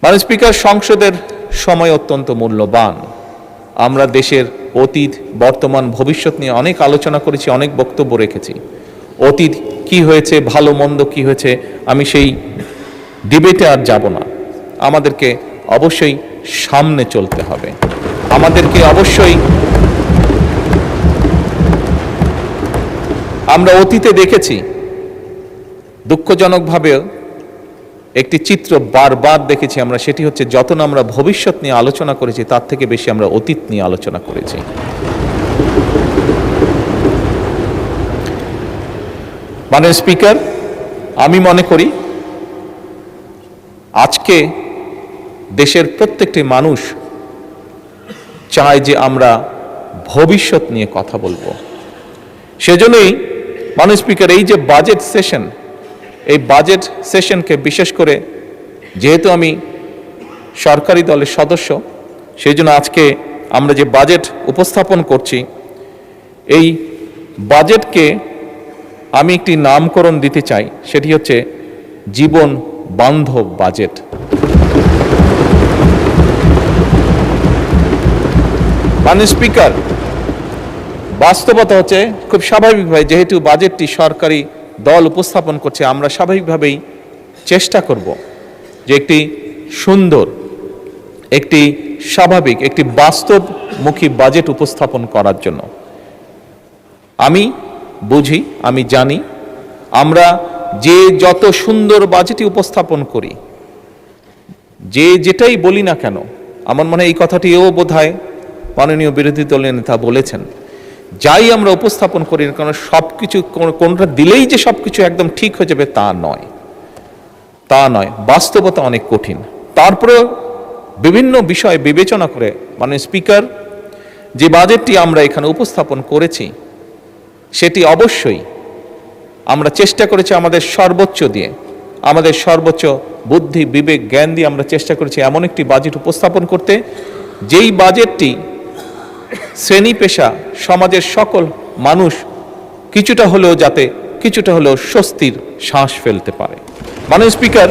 মাননীয় স্পিকার, সংসদের সময় অত্যন্ত মূল্যবান। আমরা দেশের অতীত, বর্তমান, ভবিষ্যৎ নিয়ে অনেক আলোচনা করেছি, অনেক বক্তব্য রেখেছি। অতীত কি হয়েছে, ভালো মন্দ কি হয়েছে, আমি সেই ডিবেটে আর যাব না। আমাদেরকে অবশ্যই সামনে চলতে হবে, আমাদেরকে অবশ্যই। আমরা অতীতে দেখেছি, দুঃখজনকভাবে একটি চিত্র বারবার দেখেছি আমরা, সেটি হচ্ছে যত না আমরা ভবিষ্যৎ নিয়ে আলোচনা করেছি তার থেকে বেশি আমরা অতীত নিয়ে আলোচনা করেছি। মাননীয় স্পিকার, আমি মনে করি আজকে দেশের প্রত্যেকটি মানুষ চায় যে আমরা ভবিষ্যৎ নিয়ে কথা বলবো। সেজন্যই মাননীয় স্পিকার, এই যে বাজেট সেশন, এই বাজেট সেশনকে বিশেষ করে যেহেতু আমি সরকারি দলের সদস্য, সেই জন্য আজকে আমরা যে বাজেট উপস্থাপন করছি, এই বাজেটকে আমি একটি নামকরণ দিতে চাই, সেটি হচ্ছে জীবন বান্ধব বাজেট। মাননীয় স্পিকার, বাস্তবতা হচ্ছে খুব স্বাভাবিকভাবে যেহেতু বাজেটটি সরকারি দল উপস্থাপন করছে, আমরা স্বাভাবিকভাবেই চেষ্টা করব যে একটি সুন্দর, একটি স্বাভাবিক, একটি বাস্তবমুখী বাজেট উপস্থাপন করার জন্য। আমি বুঝি, আমি জানি, আমরা যে যত সুন্দর বাজেটই উপস্থাপন করি, যে যেটাই বলি না কেন, আমার মনে হয় এই কথাটিও বোধহয় মাননীয় বিরোধী দলের নেতা বলেছেন, যাই আমরা উপস্থাপন করি না কেন, সবকিছু কোনটা দিলেই যে সবকিছু একদম ঠিক হয়ে যাবে তা নয়, তা নয়। বাস্তবতা অনেক কঠিন। তারপরেও বিভিন্ন বিষয় বিবেচনা করে মাননীয় স্পিকার, যে বাজেটটি আমরা এখানে উপস্থাপন করেছি সেটি অবশ্যই আমরা চেষ্টা করেছি আমাদের সর্বোচ্চ দিয়ে, আমাদের সর্বোচ্চ বুদ্ধি, বিবেক, জ্ঞান দিয়ে আমরা চেষ্টা করেছি এমন একটি বাজেট উপস্থাপন করতে, যেই বাজেটটি শ্রেণী পেশা, সমাজের সকল মানুষ কিছুটা হলেও স্বস্তির শ্বাস ফেলতে পারে। মাননীয় স্পিকার,